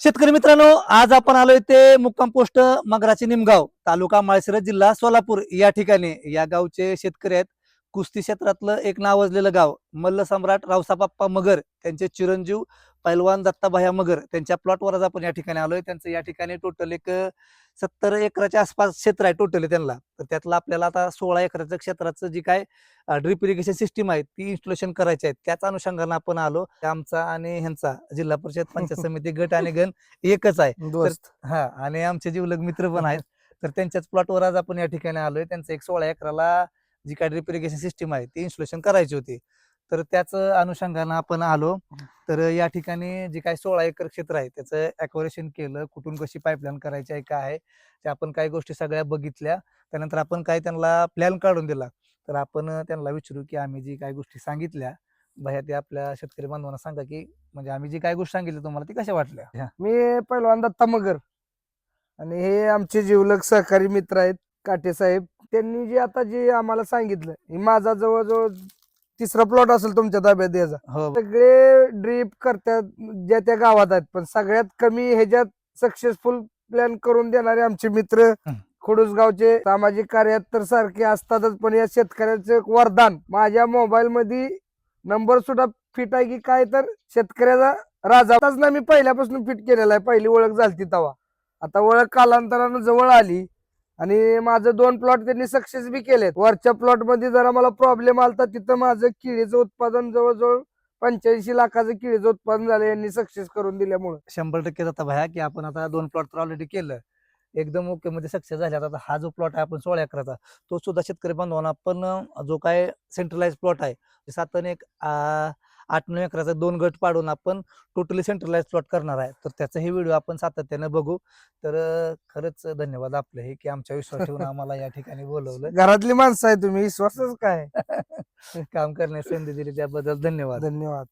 शेतकरी मित्रांनो, आज आपण आलोय ते मुक्काम पोस्ट मगराचे निमगाव, तालुका माळशिरस, जिल्हा सोलापूर या ठिकाणी. या गावचे शेतकरी आहेत. कुस्ती क्षेत्रातलं एक नावाजलेलं गाव. मल्ल सम्राट रावसाबाप्पा मगर त्यांचे चिरंजीव पैलवान दत्ताभाया मगर त्यांच्या प्लॉटवर आज आपण या ठिकाणी आलोय. त्यांचं या ठिकाणी टोटल एक 70 एकराच्या आसपास क्षेत्र आहे टोटली त्यांना. तर त्यातलं आपल्याला आता 16 एकराचं क्षेत्राचं जी काय ड्रिप इरिगेशन सिस्टीम आहे ती इन्स्टॉलेशन करायची आहे. त्याच अनुषंगाने आपण आलो. आमचा आणि ह्यांचा जिल्हा परिषद पंचायत समिती गट आणि गण एकच आहे. तर दोस्त हा, आणि आमचे जिवलग मित्र पण आहेत. तर त्यांच्याच प्लॉटवर आज आपण या ठिकाणी आलोय. त्यांचं एक 16 एकराला जी काय ड्रिप इरिगेशन सिस्टीम आहे ती इन्स्टॉलेशन करायची होती. तर त्याच अनुषंगानं आपण आलो. तर या ठिकाणी जे काय 16 एकर क्षेत्र आहे त्याचं ॲक्युरेशन केलं. कुठून कशी पाईपलाईन करायची आहे, काय आहे, ते आपण काही गोष्टी सगळ्या बघितल्या. त्यानंतर आपण काय त्यांना प्लॅन काढून दिला. तर आपण त्यांना विचारू की आम्ही जी काही गोष्टी सांगितल्या भैया, ते आपल्या शेतकरी बांधवांना सांगा की म्हणजे आम्ही जी काही गोष्टी सांगितल्या तुम्हाला ती कशा वाटल्या. मी पहिलवान दत्ता मगर आणि हे आमचे जीवलग सहकारी मित्र आहेत काटे साहेब. त्यांनी जे आता जे आम्हाला सांगितलं, हे माझा जवळजवळ तिसरा प्लॉट असेल तुमच्या ताब्यात द्यायचा. हो, सगळे ड्रीप करतात ज्या त्या गावात आहेत, पण सगळ्यात कमी ह्याच्यात सक्सेसफुल प्लॅन करून देणारे आमचे मित्र खोडूसगावचे सामाजिक कार्यात तर सारखे असतातच. पण या शेतकऱ्याचं एक वरदान, माझ्या मोबाईल मध्ये नंबर सुद्धा फिट आहे की काय, तर शेतकऱ्याचा राजाच ना मी पहिल्यापासून फिट केलेला आहे. पहिली ओळख झाली तेव्हा, आता ओळख कालांतरानं जवळ आली आणि माझं 2 प्लॉट त्यांनी सक्सेस बी केलेत. वरच्या प्लॉट मध्ये जरा मला प्रॉब्लेम आलता, तिथं माझं केळीचं उत्पादन जवळजवळ 85 लाखाचं केळीचं उत्पादन झालं यांनी सक्सेस करून दिल्यामुळे. 100% जाता भैया की आपण आता 2 प्लॉट तर ऑलरेडी केलं. एकदम ओके मध्ये सक्सेस झाले. आता हा जो प्लॉट आहे आपण 16 एकराचा, तो सुद्धा शेतकरी बांधवांना पण जो काय सेंट्रलाइज प्लॉट आहे 7 आणि 8-9 एकराचा 2 गट पाडून आपण टोटली सेंट्रलाइज प्लॉट करणार आहे. तर त्याचा हे व्हिडिओ आपण सातत्यानं बघू. तर खरंच धन्यवाद आपले हे की आमच्या विश्वास ठेवून आम्हाला या ठिकाणी बोलवलं. घरातली माणसं आहे तुम्ही, विश्वासच काय. काम करण्याची संधी दिली त्याबद्दल धन्यवाद. धन्यवाद.